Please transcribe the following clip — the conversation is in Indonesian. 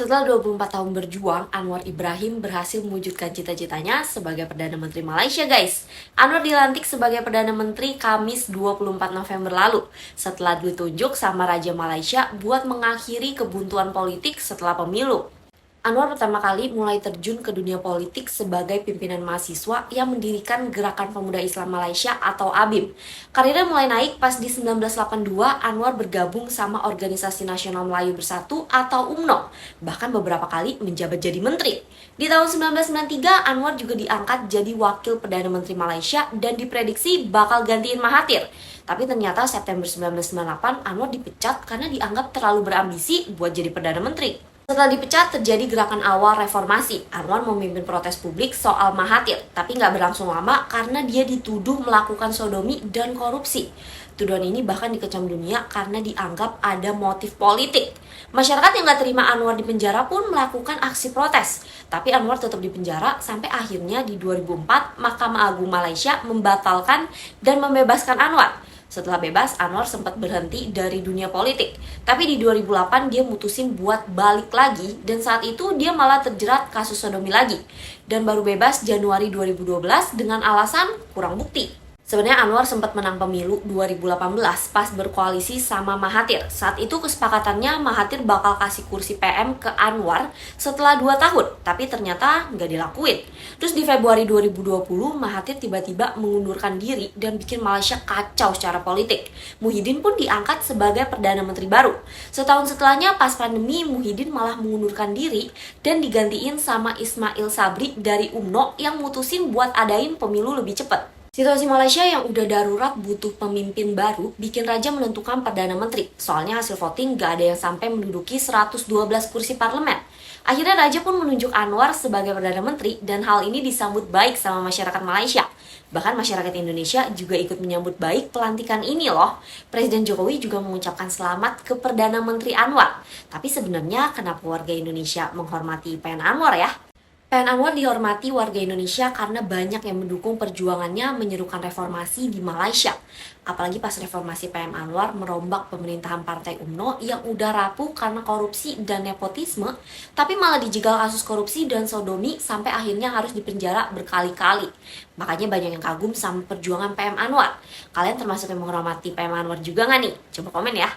Setelah 24 tahun berjuang, Anwar Ibrahim berhasil mewujudkan cita-citanya sebagai Perdana Menteri Malaysia, guys. Anwar dilantik sebagai Perdana Menteri Kamis 24 November lalu, setelah ditunjuk sama Raja Malaysia buat mengakhiri kebuntuan politik setelah pemilu. Anwar pertama kali mulai terjun ke dunia politik sebagai pimpinan mahasiswa yang mendirikan Gerakan Pemuda Islam Malaysia atau ABIM. Karirnya mulai naik pas di 1982 Anwar bergabung sama Organisasi Nasional Melayu Bersatu atau UMNO, bahkan beberapa kali menjabat jadi menteri. Di tahun 1993 Anwar juga diangkat jadi Wakil Perdana Menteri Malaysia dan diprediksi bakal gantiin Mahathir. Tapi ternyata September 1998 Anwar dipecat karena dianggap terlalu berambisi buat jadi Perdana Menteri. Setelah dipecat, terjadi gerakan awal reformasi. Anwar memimpin protes publik soal Mahathir, tapi nggak berlangsung lama karena dia dituduh melakukan sodomi dan korupsi. Tuduhan ini bahkan dikecam dunia karena dianggap ada motif politik. Masyarakat yang nggak terima Anwar di penjara pun melakukan aksi protes. Tapi Anwar tetap di penjara sampai akhirnya di 2004, Mahkamah Agung Malaysia membatalkan dan membebaskan Anwar. Setelah bebas, Anwar sempat berhenti dari dunia politik. Tapi di 2008 dia mutusin buat balik lagi dan saat itu dia malah terjerat kasus sodomi lagi. Dan baru bebas Januari 2012 dengan alasan kurang bukti. Sebenarnya Anwar sempat menang pemilu 2018 pas berkoalisi sama Mahathir. Saat itu kesepakatannya Mahathir bakal kasih kursi PM ke Anwar setelah 2 tahun, tapi ternyata nggak dilakuin. Terus di Februari 2020 Mahathir tiba-tiba mengundurkan diri dan bikin Malaysia kacau secara politik. Muhyiddin pun diangkat sebagai Perdana Menteri baru. Setahun setelahnya pas pandemi Muhyiddin malah mengundurkan diri dan digantiin sama Ismail Sabri dari UMNO yang mutusin buat adain pemilu lebih cepat. Situasi Malaysia yang udah darurat butuh pemimpin baru bikin Raja menentukan Perdana Menteri. Soalnya hasil voting gak ada yang sampai menduduki 112 kursi parlemen. Akhirnya Raja pun menunjuk Anwar sebagai Perdana Menteri dan hal ini disambut baik sama masyarakat Malaysia. Bahkan masyarakat Indonesia juga ikut menyambut baik pelantikan ini loh. Presiden Jokowi juga mengucapkan selamat ke Perdana Menteri Anwar. Tapi sebenarnya kenapa warga Indonesia menghormati PN Anwar ya? PN Anwar dihormati warga Indonesia karena banyak yang mendukung perjuangannya menyerukan reformasi di Malaysia. Apalagi pas reformasi PM Anwar merombak pemerintahan Partai UMNO yang udah rapuh karena korupsi dan nepotisme, tapi malah dijegal kasus korupsi dan sodomi sampai akhirnya harus dipenjara berkali-kali. Makanya banyak yang kagum sama perjuangan PM Anwar. Kalian termasuk yang menghormati PM Anwar juga nggak nih? Coba komen ya.